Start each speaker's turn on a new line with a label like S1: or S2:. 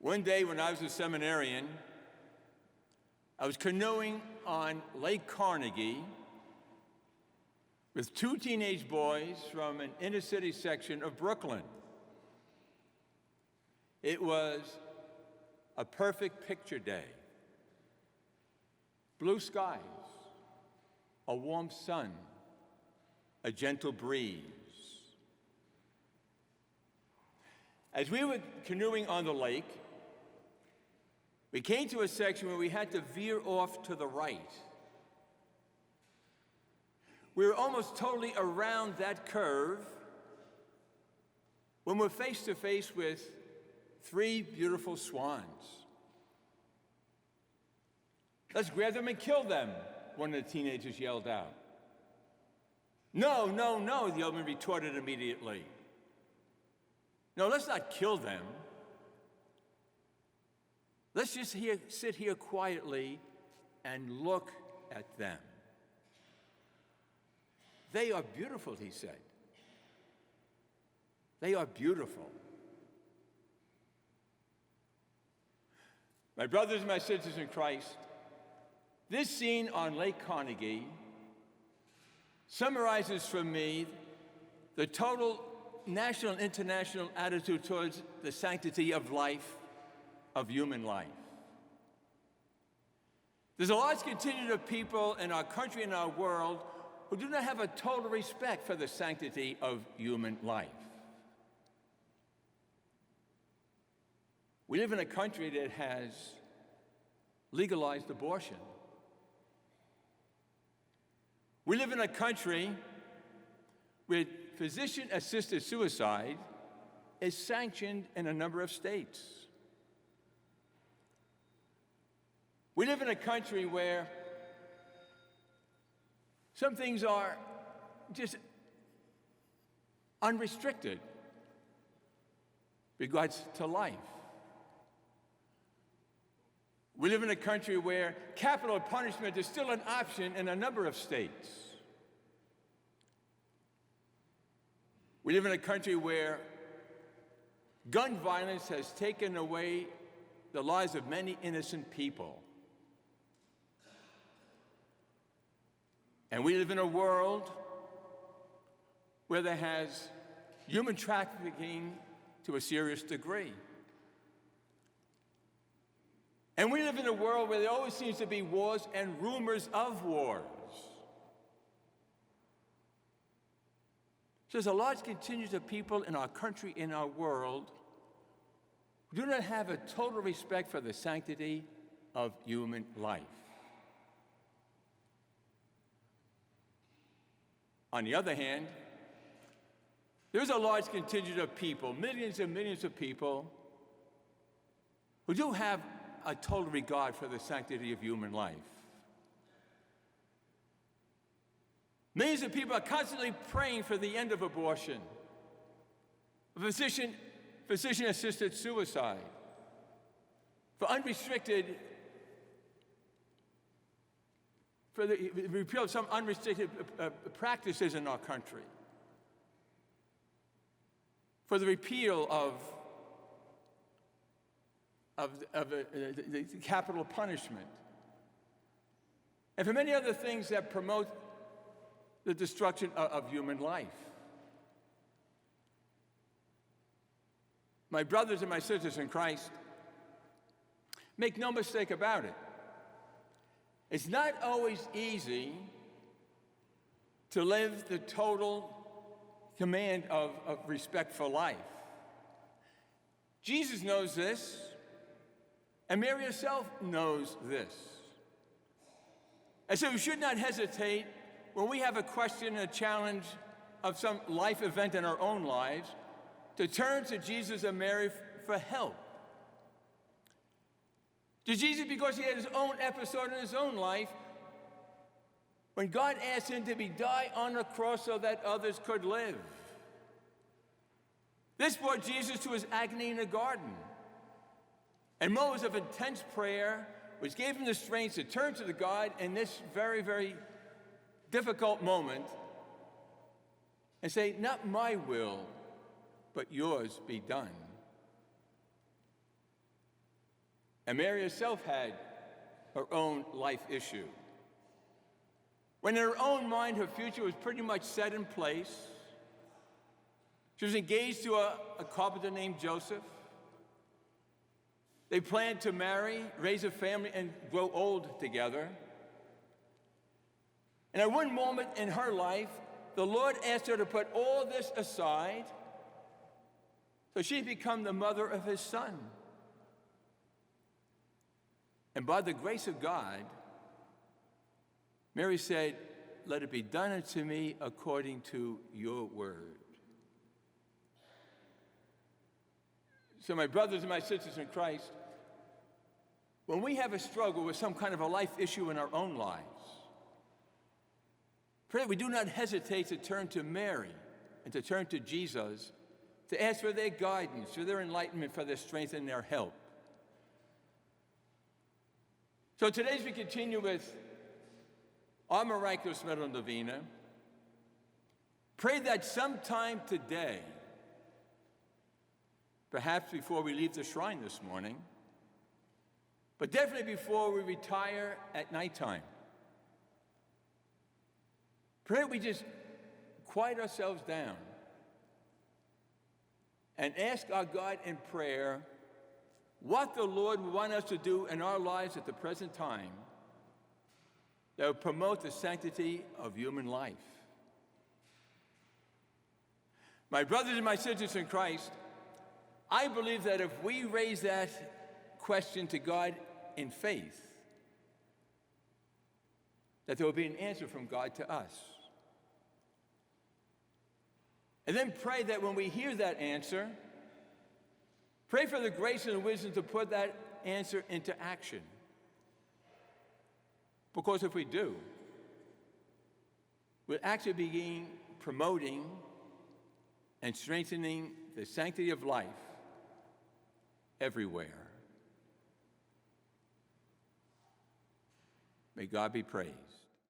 S1: One day when I was a seminarian, I was canoeing on Lake Carnegie with two teenage boys from an inner city section of Brooklyn. It was a perfect picture day. Blue skies, a warm sun, a gentle breeze. As we were canoeing on the lake, we came to a section where we had to veer off to the right. We were almost totally around that curve when we're face to face with three beautiful swans. "Let's grab them and kill them," one of the teenagers yelled out. "No, no, no," the other one retorted immediately. "No, let's not kill them. Let's just sit here quietly and look at them. They are beautiful," he said. "They are beautiful." My brothers and my sisters in Christ, this scene on Lake Carnegie summarizes for me the total national and international attitude towards the sanctity of life, of human life. There's a large contingent of people in our country and our world who do not have a total respect for the sanctity of human life. We live in a country that has legalized abortion. We live in a country where physician-assisted suicide is sanctioned in a number of states. We live in a country where some things are just unrestricted with regards to life. We live in a country where capital punishment is still an option in a number of states. We live in a country where gun violence has taken away the lives of many innocent people. And we live in a world where there has human trafficking to a serious degree. And we live in a world where there always seems to be wars and rumors of wars. So there's a large contingent of people in our country, in our world, who do not have a total respect for the sanctity of human life. On the other hand, there's a large contingent of people, millions and millions of people, who do have a total regard for the sanctity of human life. Millions of people are constantly praying for the end of abortion, physician-assisted suicide, for the repeal of some unrestricted practices in our country, for the repeal of the capital punishment, and for many other things that promote the destruction of human life. My brothers and my sisters in Christ, make no mistake about it. It's not always easy to live the total command of respect for life. Jesus knows this, and Mary herself knows this. And so we should not hesitate when we have a question, a challenge of some life event in our own lives, to turn to Jesus and Mary for help. To Jesus, because he had his own episode in his own life when God asked him to die on the cross so that others could live. This brought Jesus to his agony in the garden, and moments of intense prayer, which gave him the strength to turn to the God in this very, very difficult moment and say, "Not my will, but yours be done." And Mary herself had her own life issue. When in her own mind, her future was pretty much set in place. She was engaged to a carpenter named Joseph. They planned to marry, raise a family, and grow old together. And at one moment in her life, the Lord asked her to put all this aside so she'd become the mother of his son. And by the grace of God, Mary said, "Let it be done unto me according to your word." So my brothers and my sisters in Christ, when we have a struggle with some kind of a life issue in our own lives, pray that we do not hesitate to turn to Mary and to turn to Jesus to ask for their guidance, for their enlightenment, for their strength and their help. So today, as we continue with our Miraculous Medal Novena, pray that sometime today, perhaps before we leave the shrine this morning, but definitely before we retire at nighttime, pray that we just quiet ourselves down and ask our God in prayer what the Lord would want us to do in our lives at the present time that would promote the sanctity of human life. My brothers and my sisters in Christ, I believe that if we raise that question to God in faith, that there will be an answer from God to us. And then pray that when we hear that answer, pray for the grace and the wisdom to put that answer into action. Because if we do, we'll actually begin promoting and strengthening the sanctity of life everywhere. May God be praised.